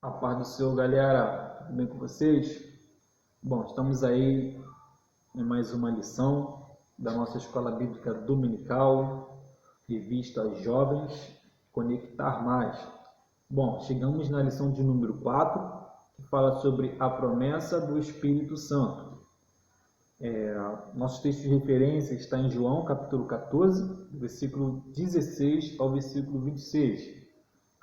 A paz do Senhor, galera, tudo bem com vocês? Bom, estamos aí em mais uma lição da nossa Escola Bíblica Dominical, revista Jovens Conectar Mais. Bom, chegamos na lição de número 4, que fala sobre a promessa do Espírito Santo. Nosso texto de referência está em João, capítulo 14, versículo 16 ao versículo 26.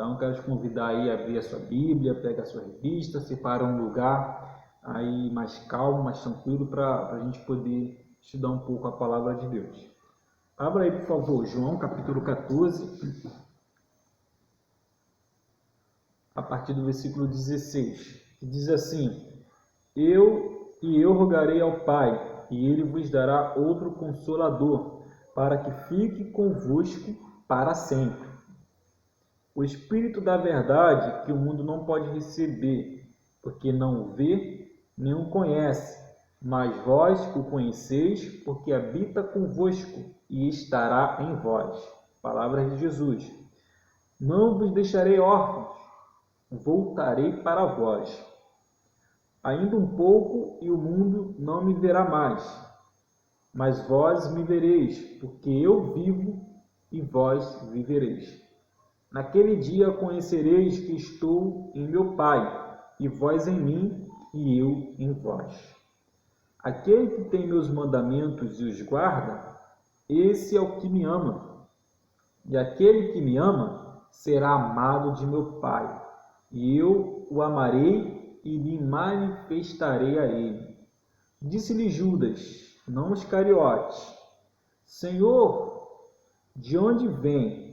Então, quero te convidar aí a abrir a sua Bíblia, pega a sua revista, separa um lugar aí mais calmo, mais tranquilo, para a gente poder estudar um pouco a palavra de Deus. Abra aí, por favor, João capítulo 14, a partir do versículo 16, que diz assim: Eu rogarei ao Pai, e ele vos dará outro Consolador, para que fique convosco para sempre. O Espírito da verdade que o mundo não pode receber, porque não o vê, nem o conhece, mas vós o conheceis, porque habita convosco e estará em vós. Palavras de Jesus. Não vos deixarei órfãos, voltarei para vós. Ainda um pouco e o mundo não me verá mais, mas vós me vereis, porque eu vivo e vós vivereis. Naquele dia conhecereis que estou em meu Pai, e vós em mim, e eu em vós. Aquele que tem meus mandamentos e os guarda, esse é o que me ama. E aquele que me ama será amado de meu Pai, e eu o amarei e me manifestarei a ele. Disse-lhe Judas, não Iscariote: Senhor, de onde vem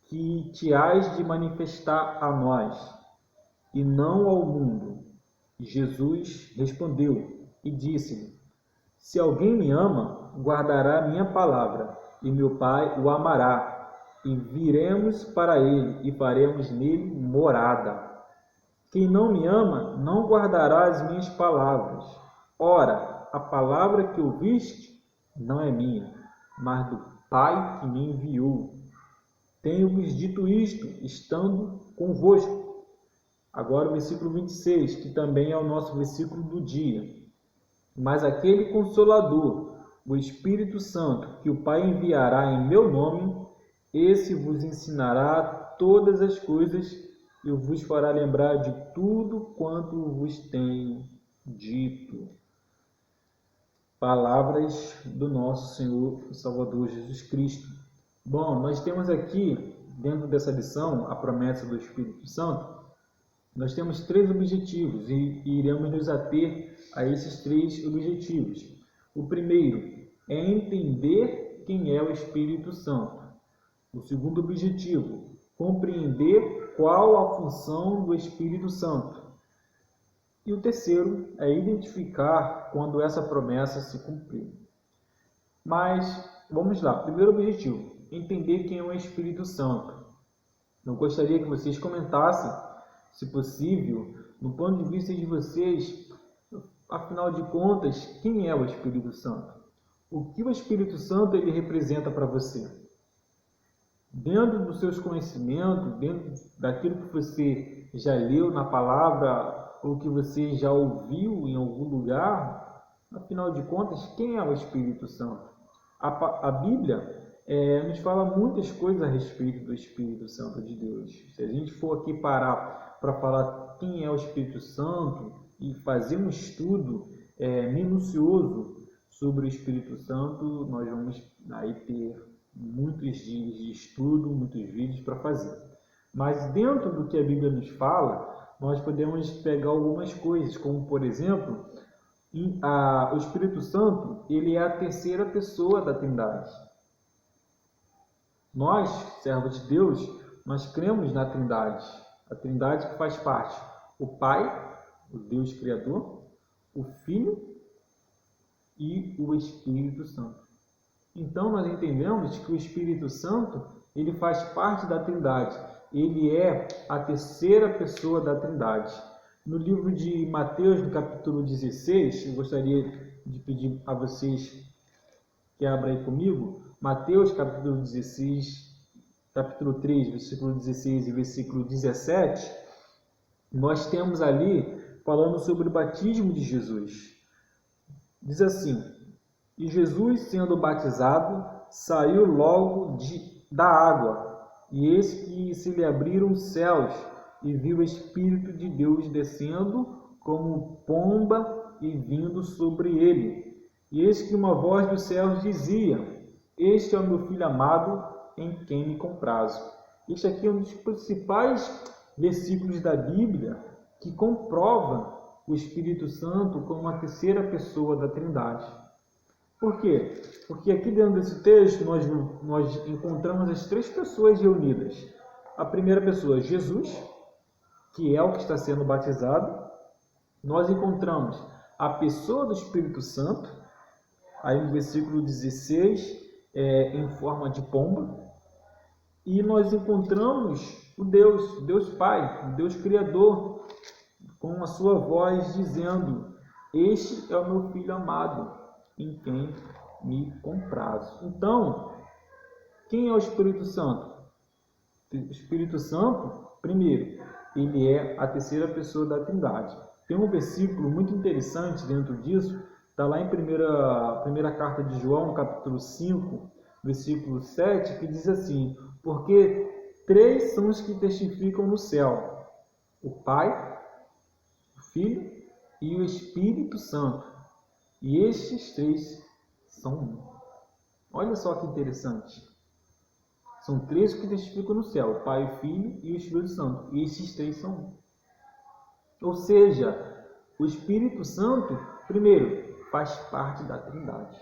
que te hás de manifestar a nós, e não ao mundo? Jesus respondeu e disse-lhe: Se alguém me ama, guardará minha palavra, e meu Pai o amará, e viremos para ele, e faremos nele morada. Quem não me ama, não guardará as minhas palavras. Ora, a palavra que ouviste não é minha, mas do Pai que me enviou. Tenho-vos dito isto, estando convosco. Agora o versículo 26, que também é o nosso versículo do dia. Mas aquele Consolador, o Espírito Santo, que o Pai enviará em meu nome, esse vos ensinará todas as coisas e vos fará lembrar de tudo quanto vos tenho dito. Palavras do nosso Senhor e Salvador Jesus Cristo. Bom, nós temos aqui, dentro dessa lição, a promessa do Espírito Santo. Nós temos 3 objetivos e iremos nos ater a esses 3 objetivos. O primeiro é entender quem é o Espírito Santo. O segundo objetivo, compreender qual a função do Espírito Santo. E o terceiro é identificar quando essa promessa se cumprir. Mas, vamos lá. Primeiro objetivo, entender quem é o Espírito Santo. Eu gostaria que vocês comentassem, se possível, no ponto de vista de vocês, afinal de contas, quem é o Espírito Santo? O que o Espírito Santo ele representa para você? Dentro dos seus conhecimentos, dentro daquilo que você já leu na palavra ou que você já ouviu em algum lugar, afinal de contas, quem é o Espírito Santo? A Bíblia nos fala muitas coisas a respeito do Espírito Santo de Deus. Se a gente for aqui parar para falar quem é o Espírito Santo e fazer um estudo minucioso sobre o Espírito Santo, nós vamos aí ter muitos dias de estudo, muitos vídeos para fazer. Mas dentro do que a Bíblia nos fala, nós podemos pegar algumas coisas, como por exemplo, o Espírito Santo ele é a terceira pessoa da Trindade. Nós, servos de Deus, nós cremos na Trindade. A Trindade que faz parte o Pai, o Deus Criador, o Filho e o Espírito Santo. Então, nós entendemos que o Espírito Santo ele faz parte da Trindade. Ele é a terceira pessoa da Trindade. No livro de Mateus, no capítulo 16, eu gostaria de pedir a vocês que abram aí comigo, Mateus, capítulo 16, capítulo 3, versículo 16 e versículo 17, nós temos ali falando sobre o batismo de Jesus. Diz assim: e Jesus, sendo batizado, saiu logo da água, e eis que se lhe abriram os céus, e viu o Espírito de Deus descendo como pomba e vindo sobre ele. E eis que uma voz dos céus dizia: este é o meu Filho amado, em quem me comprazo. Este aqui é um dos principais versículos da Bíblia que comprova o Espírito Santo como a terceira pessoa da Trindade. Por quê? Porque aqui dentro desse texto nós encontramos as três pessoas reunidas. A primeira pessoa, Jesus, que é o que está sendo batizado. Nós encontramos a pessoa do Espírito Santo, aí no versículo 16, em forma de pomba. E nós encontramos o Deus Pai, o Deus Criador, com a sua voz dizendo: este é o meu Filho amado, em quem me comprazo. Então, quem é o Espírito Santo? O Espírito Santo, primeiro, ele é a terceira pessoa da Trindade. Tem um versículo muito interessante dentro disso, está lá em primeira carta de João, capítulo 5, versículo 7, que diz assim: porque três são os que testificam no céu: o Pai, o Filho e o Espírito Santo. E estes três são um. Olha só que interessante. São três que testificam no céu: o Pai, o Filho e o Espírito Santo. E esses três são um. Ou seja, o Espírito Santo, primeiro, faz parte da Trindade.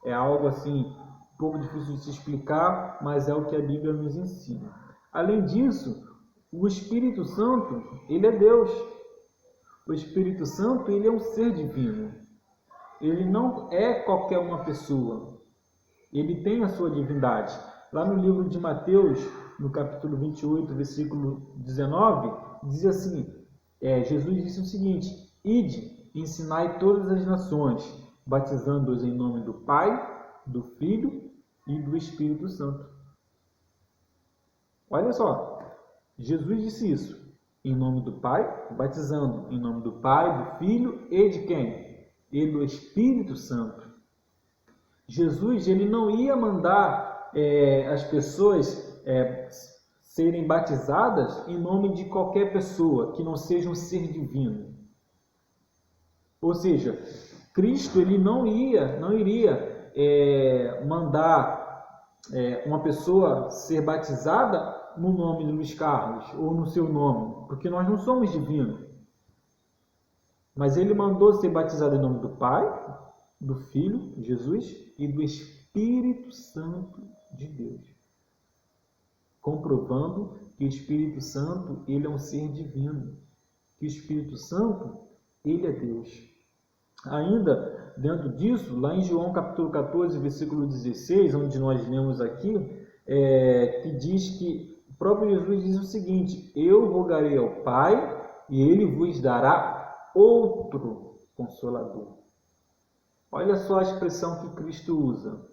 É algo assim, um pouco difícil de se explicar, mas é o que a Bíblia nos ensina. Além disso, o Espírito Santo, ele é Deus. O Espírito Santo, ele é um ser divino. Ele não é qualquer uma pessoa. Ele tem a sua divindade. Lá no livro de Mateus, no capítulo 28, versículo 19, diz assim, Jesus disse o seguinte: ide, ensinai todas as nações, batizando-os em nome do Pai, do Filho e do Espírito Santo. Olha só, Jesus disse isso, em nome do Pai, batizando em nome do Pai, do Filho e de quem? E do Espírito Santo. Jesus, ele não ia mandar as pessoas serem batizadas em nome de qualquer pessoa que não seja um ser divino. Ou seja, Cristo, ele não iria mandar uma pessoa ser batizada no nome de Luiz Carlos ou no seu nome, porque nós não somos divinos. Mas ele mandou ser batizado em nome do Pai, do Filho, Jesus, e do Espírito Santo de Deus. Comprovando que o Espírito Santo, ele é um ser divino. Que o Espírito Santo, ele é Deus. Ainda dentro disso, lá em João capítulo 14, versículo 16, onde nós lemos aqui, que diz que o próprio Jesus diz o seguinte: eu rogarei ao Pai e ele vos dará outro Consolador. Olha só a expressão que Cristo usa.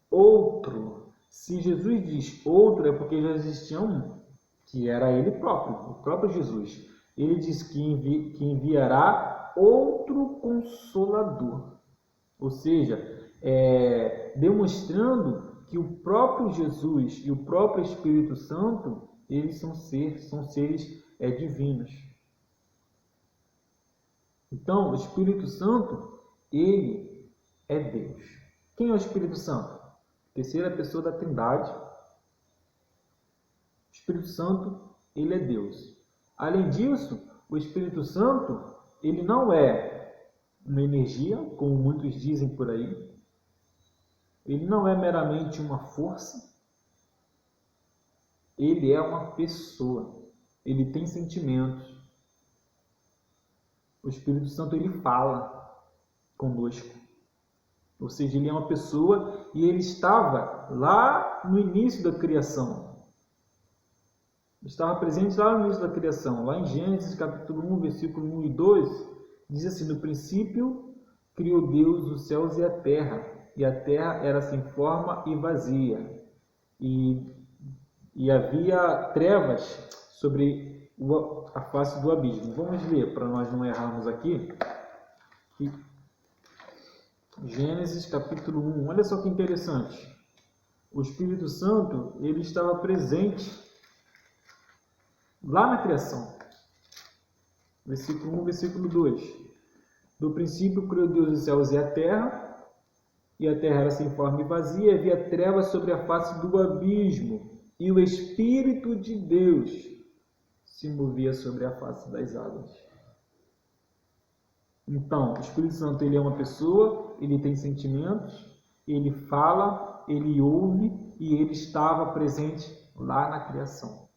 Outro. Se Jesus diz outro, é porque já existia um, que era ele próprio, o próprio Jesus. Ele diz que enviará outro Consolador. Ou seja, demonstrando que o próprio Jesus e o próprio Espírito Santo, eles são seres divinos. Então, o Espírito Santo, ele é Deus. Quem é o Espírito Santo? Terceira pessoa da Trindade. O Espírito Santo, ele é Deus. Além disso, o Espírito Santo, ele não é uma energia, como muitos dizem por aí. Ele não é meramente uma força. Ele é uma pessoa. Ele tem sentimentos. O Espírito Santo, ele fala conosco. Ou seja, ele é uma pessoa e ele estava lá no início da criação. Estava presente lá no início da criação. Lá em Gênesis, capítulo 1, versículo 1 e 2, diz assim: no princípio criou Deus os céus e a terra era sem forma e vazia. E havia trevas sobre a face do abismo. Vamos ler, para nós não errarmos aqui. Gênesis capítulo 1. Olha só que interessante. O Espírito Santo, ele estava presente lá na criação. Versículo 1, versículo 2. No princípio criou Deus os céus e a terra era sem forma e vazia, e havia trevas sobre a face do abismo, e o Espírito de Deus se movia sobre a face das águas. Então, o Espírito Santo, ele é uma pessoa, ele tem sentimentos, ele fala, ele ouve, e ele estava presente lá na criação.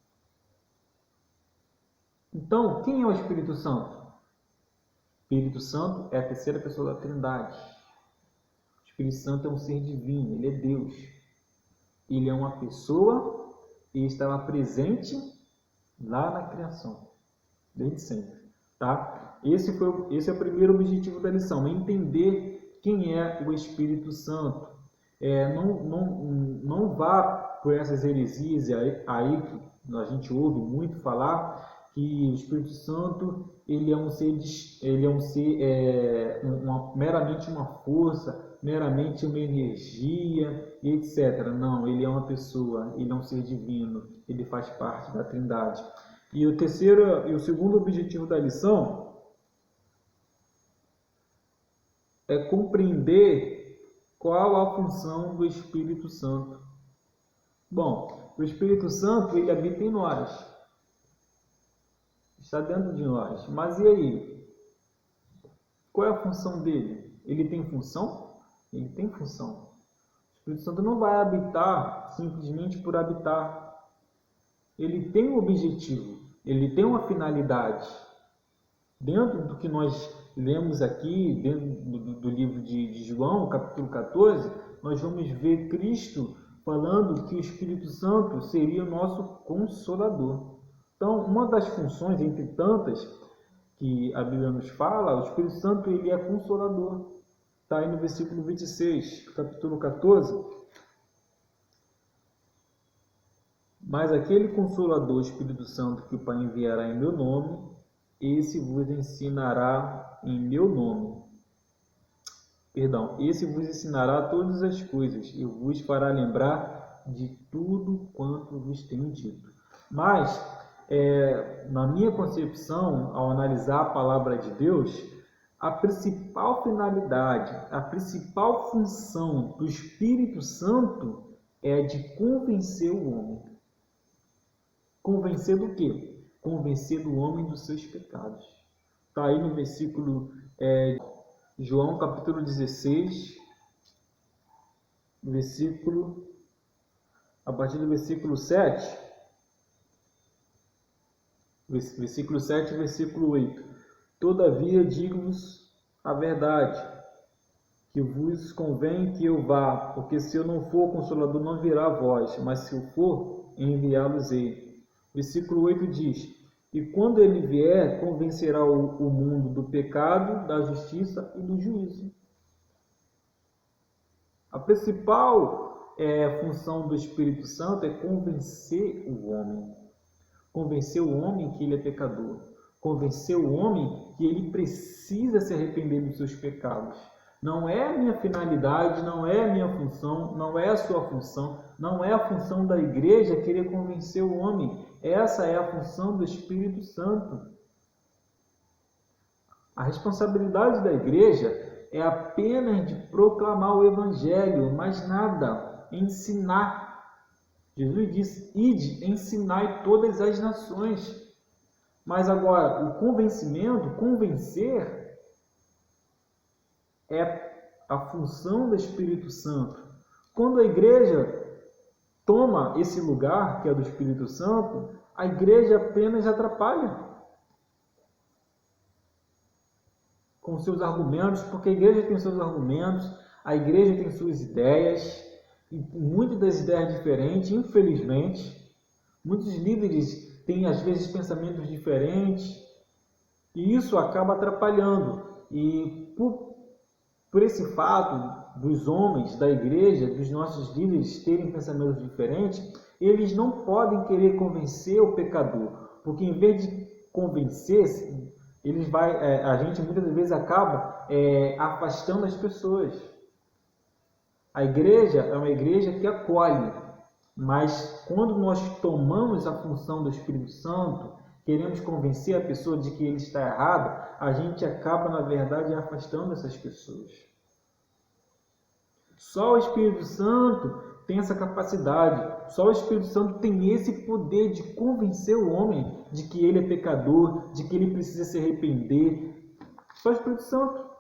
Então, quem é o Espírito Santo? O Espírito Santo é a terceira pessoa da Trindade. O Espírito Santo é um ser divino, ele é Deus. Ele é uma pessoa e estava presente lá na criação, desde sempre. Tá? Esse é o primeiro objetivo da lição, entender quem é o Espírito Santo. Não vá por essas heresias aí que a gente ouve muito falar, que o Espírito Santo ele é um ser meramente uma força, meramente uma energia, etc. Não, ele é uma pessoa, ele é um ser divino, ele faz parte da Trindade. E o segundo objetivo da lição é compreender qual a função do Espírito Santo. Bom, o Espírito Santo, ele habita em nós. Está dentro de nós. Mas e aí? Qual é a função dele? Ele tem função? Ele tem função. O Espírito Santo não vai habitar simplesmente por habitar. Ele tem um objetivo. Ele tem uma finalidade. Dentro do que nós lemos aqui, dentro do livro de João, capítulo 14, nós vamos ver Cristo falando que o Espírito Santo seria o nosso consolador. Então, uma das funções, entre tantas, que a Bíblia nos fala, o Espírito Santo ele é consolador. Está aí no versículo 26, capítulo 14. Mas aquele consolador, o Espírito Santo, que o Pai enviará em meu nome, esse vos ensinará em meu nome. Esse vos ensinará todas as coisas e vos fará lembrar de tudo quanto vos tenho dito. Mas, na minha concepção, ao analisar a palavra de Deus, a principal finalidade, a principal função do Espírito Santo é de convencer o homem. Convencer do quê? Convencer do homem dos seus pecados. Está aí no versículo João capítulo 16, a partir do versículo 7, versículo 7 e versículo 8. Todavia digo-vos a verdade, que vos convém que eu vá, porque se eu não for, o Consolador não virá a vós, mas se eu for, enviá-los-ei. Versículo 8 diz: e quando ele vier, convencerá o mundo do pecado, da justiça e do juízo. A principal função do Espírito Santo é convencer o homem. Convencer o homem que ele é pecador. Convencer o homem que ele precisa se arrepender dos seus pecados. Não é a minha finalidade, não é a minha função, não é a sua função, não é a função da igreja querer convencer o homem. Essa é a função do Espírito Santo. A responsabilidade da igreja é apenas de proclamar o Evangelho, mais nada, ensinar. Jesus disse: ide, ensinai todas as nações. Mas agora, o convencimento, convencer, é a função do Espírito Santo. Quando a igreja toma esse lugar, que é do Espírito Santo, a igreja apenas atrapalha com seus argumentos, porque a igreja tem seus argumentos, a igreja tem suas ideias, e muitas das ideias diferentes, infelizmente. Muitos líderes têm, às vezes, pensamentos diferentes, e isso acaba atrapalhando. E por esse fato dos homens da igreja, dos nossos líderes terem pensamentos diferentes, eles não podem querer convencer o pecador. porque em vez de convencer, a gente muitas vezes acaba afastando as pessoas. A igreja é uma igreja que acolhe, mas quando nós tomamos a função do Espírito Santo, queremos convencer a pessoa de que ele está errado, a gente acaba, na verdade, afastando essas pessoas. Só o Espírito Santo tem essa capacidade, só o Espírito Santo tem esse poder de convencer o homem de que ele é pecador, de que ele precisa se arrepender. Só o Espírito Santo.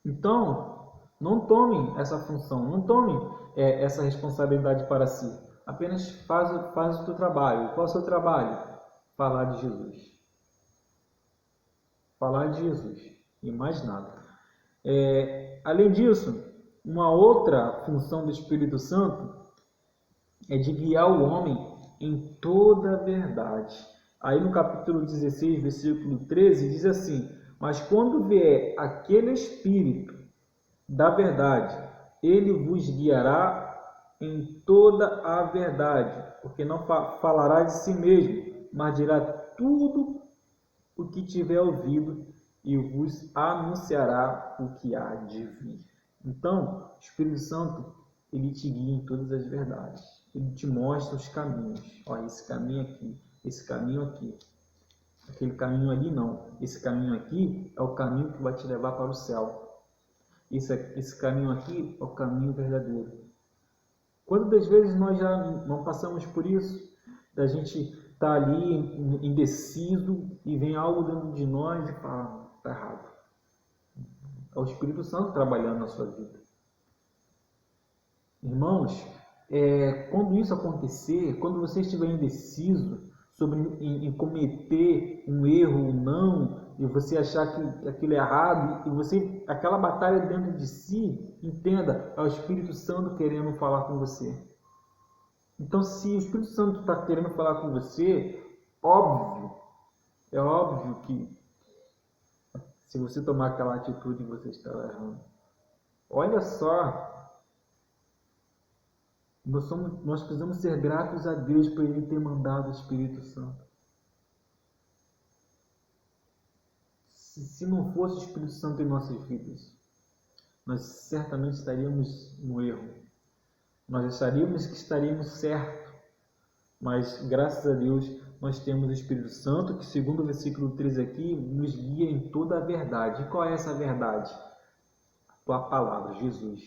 Então, não tomem essa função, não tomem essa responsabilidade para si. Apenas faz o teu trabalho. Qual é o seu trabalho? Falar de Jesus. Falar de Jesus e mais nada. Além disso, uma outra função do Espírito Santo é de guiar o homem em toda a verdade. Aí no capítulo 16, versículo 13, diz assim: mas quando vier aquele Espírito da verdade, ele vos guiará em toda a verdade, porque não falará de si mesmo, mas dirá tudo o que tiver ouvido e vos anunciará o que há de vir. Então, o Espírito Santo, ele te guia em todas as verdades. Ele te mostra os caminhos. Olha, esse caminho aqui, esse caminho aqui. Aquele caminho ali não. Esse caminho aqui é o caminho que vai te levar para o céu. Esse caminho aqui é o caminho verdadeiro. Quantas vezes nós já não passamos por isso? Da gente estar ali indeciso e vem algo dentro de nós e fala, está errado. É o Espírito Santo trabalhando na sua vida. Irmãos, quando isso acontecer, quando você estiver indeciso em cometer um erro ou não, e você achar que aquilo é errado, e aquela batalha dentro de si, entenda, é o Espírito Santo querendo falar com você. Então, se o Espírito Santo está querendo falar com você, é óbvio que se você tomar aquela atitude, você está errando. Olha só, nós precisamos ser gratos a Deus por Ele ter mandado o Espírito Santo. Se não fosse o Espírito Santo em nossas vidas, nós certamente estaríamos no erro. Nós acharíamos que estaríamos certos, mas graças a Deus nós temos o Espírito Santo, que segundo o versículo 13 aqui, nos guia em toda a verdade. E qual é essa verdade? A tua palavra, Jesus.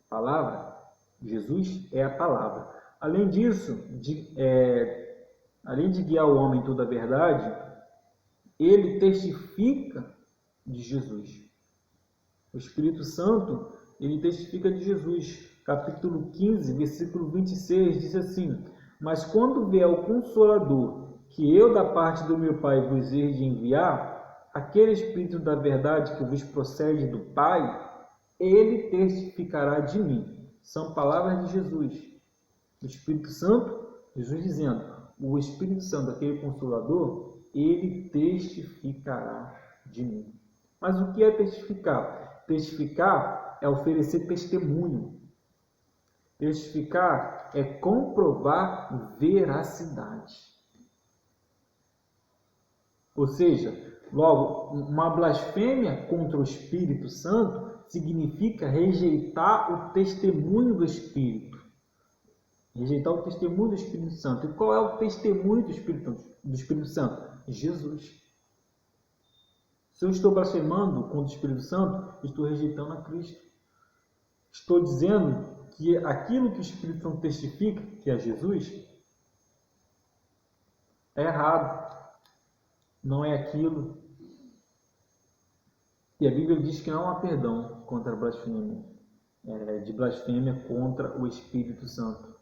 A palavra? Jesus é a palavra. Além disso, além de guiar o homem em toda a verdade, ele testifica de Jesus. O Espírito Santo, ele testifica de Jesus. Capítulo 15, versículo 26, diz assim: mas quando vier o Consolador, que eu da parte do meu Pai vos hei de enviar, aquele Espírito da verdade que vos procede do Pai, ele testificará de mim. São palavras de Jesus. O Espírito Santo, Jesus dizendo, o Espírito Santo, aquele Consolador, ele testificará de mim. Mas o que é testificar? Testificar é oferecer testemunho. Testificar é comprovar veracidade. Ou seja, logo, uma blasfêmia contra o Espírito Santo significa rejeitar o testemunho do Espírito. Rejeitar o testemunho do Espírito Santo. E qual é o testemunho do Espírito Santo? Jesus. Se eu estou blasfemando contra o Espírito Santo, estou rejeitando a Cristo. Estou dizendo que aquilo que o Espírito Santo testifica, que é Jesus, é errado. Não é aquilo. E a Bíblia diz que não há perdão contra a blasfêmia, de blasfêmia contra o Espírito Santo.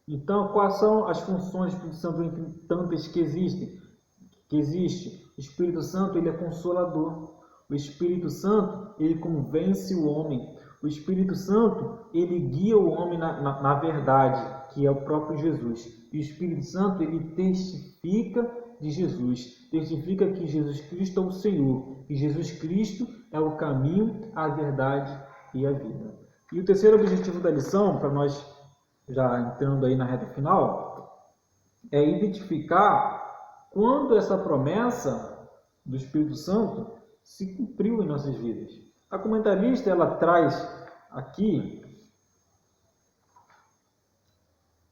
Então, quais são as funções do Espírito Santo entre tantas que existem? O Espírito Santo, ele é consolador. O Espírito Santo, ele convence o homem. O Espírito Santo, ele guia o homem na verdade, que é o próprio Jesus. E o Espírito Santo, ele testifica de Jesus. Testifica que Jesus Cristo é o Senhor. E Jesus Cristo é o caminho, a verdade e a vida. E o terceiro objetivo da lição, para nós já entrando aí na reta final, é identificar quando essa promessa do Espírito Santo se cumpriu em nossas vidas. A comentarista ela traz aqui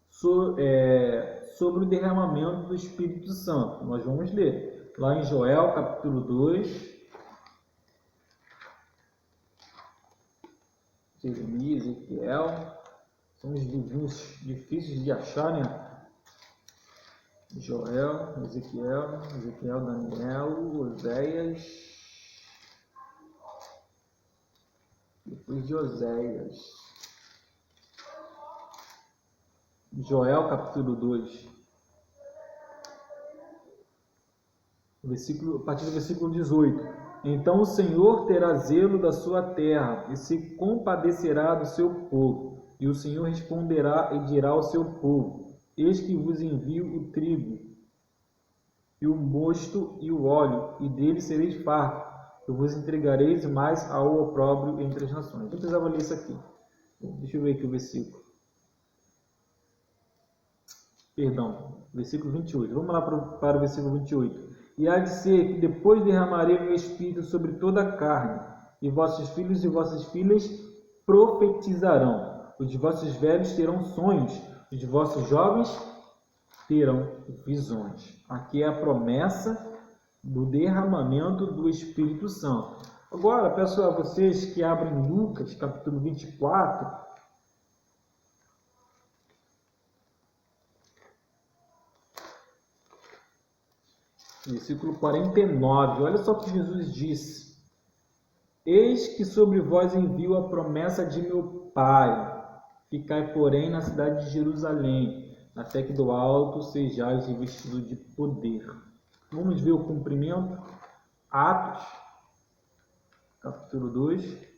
sobre o derramamento do Espírito Santo. Nós vamos ler lá em Joel, capítulo 2, Jeremias, Ezequiel, são os livros difíceis de achar, né? Joel, Ezequiel, Daniel, Oséias, depois de Oséias. Joel, capítulo 2, a partir do versículo 18. Então o Senhor terá zelo da sua terra e se compadecerá do seu povo. E o Senhor responderá e dirá ao seu povo: Eis que vos envio o trigo, e o mosto e o óleo, e dele sereis fartos. Eu vos entregareis mais ao opróbrio entre as nações. Eu precisava ler isso aqui. Deixa eu ver aqui o versículo. Perdão, versículo 28. Vamos lá para o versículo 28. E há de ser que depois derramarei o meu espírito sobre toda a carne, e vossos filhos e vossas filhas profetizarão. Os vossos velhos terão sonhos, os vossos jovens terão visões. Aqui é a promessa do derramamento do Espírito Santo. Agora, peço a vocês que abrem Lucas, capítulo 24, versículo 49. Olha só o que Jesus disse: Eis que sobre vós envio a promessa de meu Pai. Ficai, porém, na cidade de Jerusalém, até que do alto sejais revestidos de poder. Vamos ver o cumprimento. Atos, capítulo 2.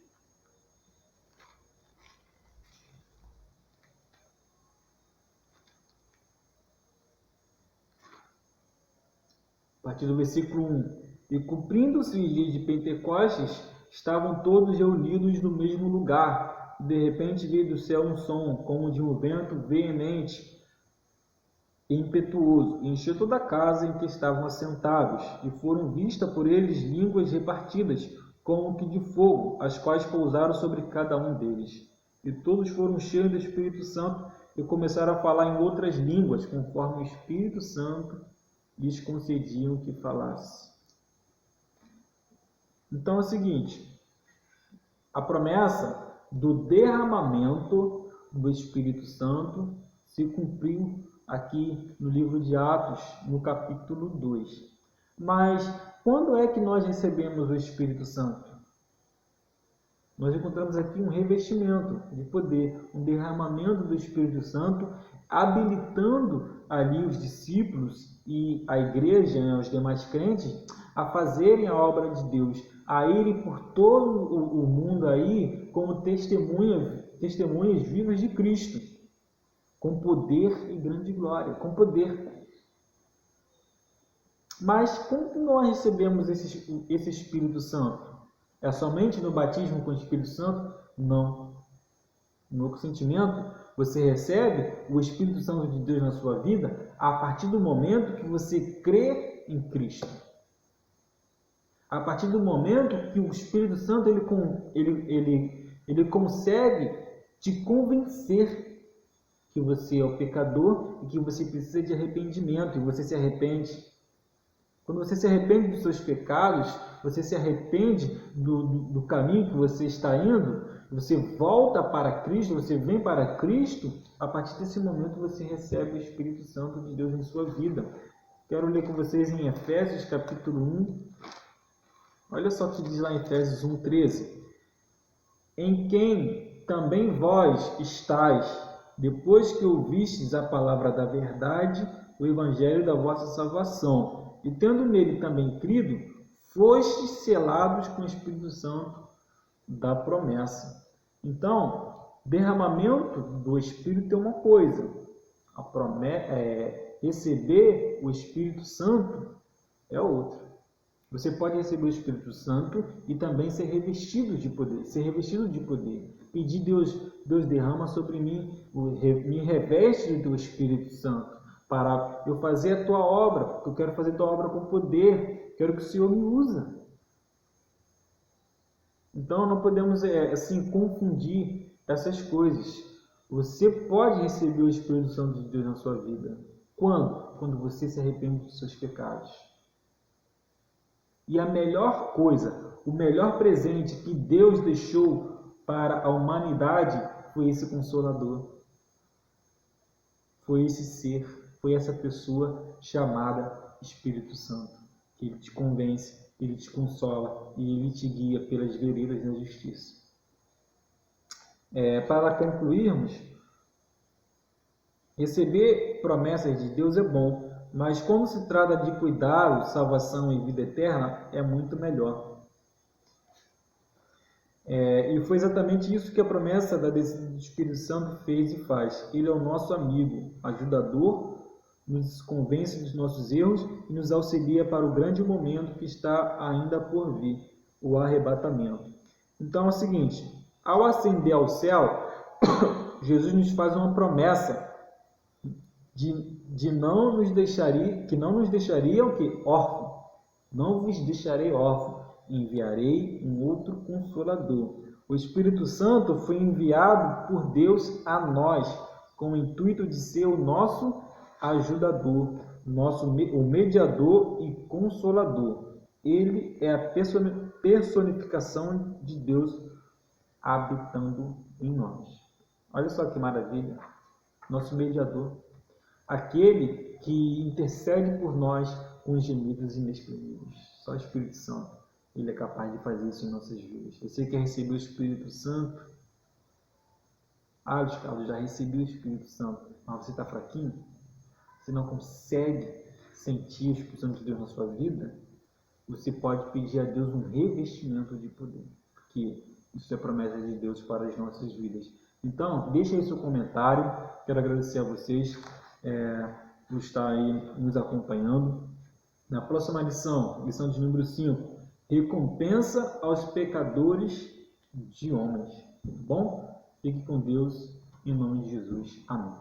A partir do versículo 1. E cumprindo-se o dia de Pentecostes, estavam todos reunidos no mesmo lugar. De repente veio do céu um som, como de um vento veemente e impetuoso, e encheu toda a casa em que estavam assentados, e foram vistas por eles línguas repartidas, como que de fogo, as quais pousaram sobre cada um deles. E todos foram cheios do Espírito Santo e começaram a falar em outras línguas, conforme o Espírito Santo lhes concediam que falasse. Então é o seguinte, a promessa do derramamento do Espírito Santo se cumpriu aqui no livro de Atos, no capítulo 2. Mas quando é que nós recebemos o Espírito Santo? Nós encontramos aqui um revestimento de poder, um derramamento do Espírito Santo, habilitando ali os discípulos e a igreja, os demais crentes, a fazerem a obra de Deus, a irem por todo o mundo aí como testemunhas vivas de Cristo, com poder e grande glória, com poder. Mas como que nós recebemos esse Espírito Santo? É somente no batismo com o Espírito Santo? Não. No consentimento, você recebe o Espírito Santo de Deus na sua vida a partir do momento que você crê em Cristo. A partir do momento que o Espírito Santo ele consegue te convencer que você é o pecador e que você precisa de arrependimento, e você se arrepende. Quando você se arrepende dos seus pecados, você se arrepende do caminho que você está indo, você volta para Cristo, você vem para Cristo, a partir desse momento você recebe o Espírito Santo de Deus em sua vida. Quero ler com vocês em Efésios capítulo 1. Olha só o que diz lá em Efésios 1:13. Em quem também vós estáis, depois que ouvistes a palavra da verdade, o evangelho da vossa salvação, e tendo nele também crido, fostes selados com o Espírito Santo da promessa. Então, derramamento do Espírito é uma coisa, receber o Espírito Santo é outra. Você pode receber o Espírito Santo e também ser revestido de poder, Pedir Deus derrama sobre mim, me reveste do teu Espírito Santo. para eu fazer a tua obra, porque eu quero fazer a tua obra com poder, quero que o Senhor me use. Então não podemos assim confundir essas coisas. Você pode receber o Espírito Santo de Deus na sua vida. Quando? Quando você se arrepende dos seus pecados. E a melhor coisa, o melhor presente que Deus deixou para a humanidade foi esse Consolador. Foi esse ser, foi essa pessoa chamada Espírito Santo, que ele te convence, ele te consola e ele te guia pelas veredas da justiça. Para concluirmos, receber promessas de Deus é bom, mas quando se trata de cuidado, salvação e vida eterna, é muito melhor. E foi exatamente isso que a promessa do Espírito Santo fez e faz. Ele é o nosso amigo, ajudador, nos convence dos nossos erros e nos auxilia para o grande momento que está ainda por vir, o arrebatamento. Então é o seguinte, ao ascender ao céu, Jesus nos faz uma promessa de não nos deixaria, que não nos deixaria o quê? Órfãos. Não vos deixarei órfãos, enviarei um outro Consolador. O Espírito Santo foi enviado por Deus a nós, com o intuito de ser o nosso ajudador, o mediador e consolador. Ele é a personificação de Deus habitando em nós. Olha só que maravilha! Nosso mediador, aquele que intercede por nós com gemidos inexprimíveis. Só o Espírito Santo, ele é capaz de fazer isso em nossas vidas. Você quer receber o Espírito Santo? Luiz Carlos, já recebi o Espírito Santo, mas você está fraquinho? Você não consegue sentir o Espírito Santo de Deus na sua vida? Você pode pedir a Deus um revestimento de poder, porque isso é promessa de Deus para as nossas vidas. Então, deixa aí seu comentário. Quero agradecer a vocês por estar aí nos acompanhando. Na próxima lição de número 5, recompensa aos pecadores de homens. Bom? Fique com Deus, em nome de Jesus. Amém.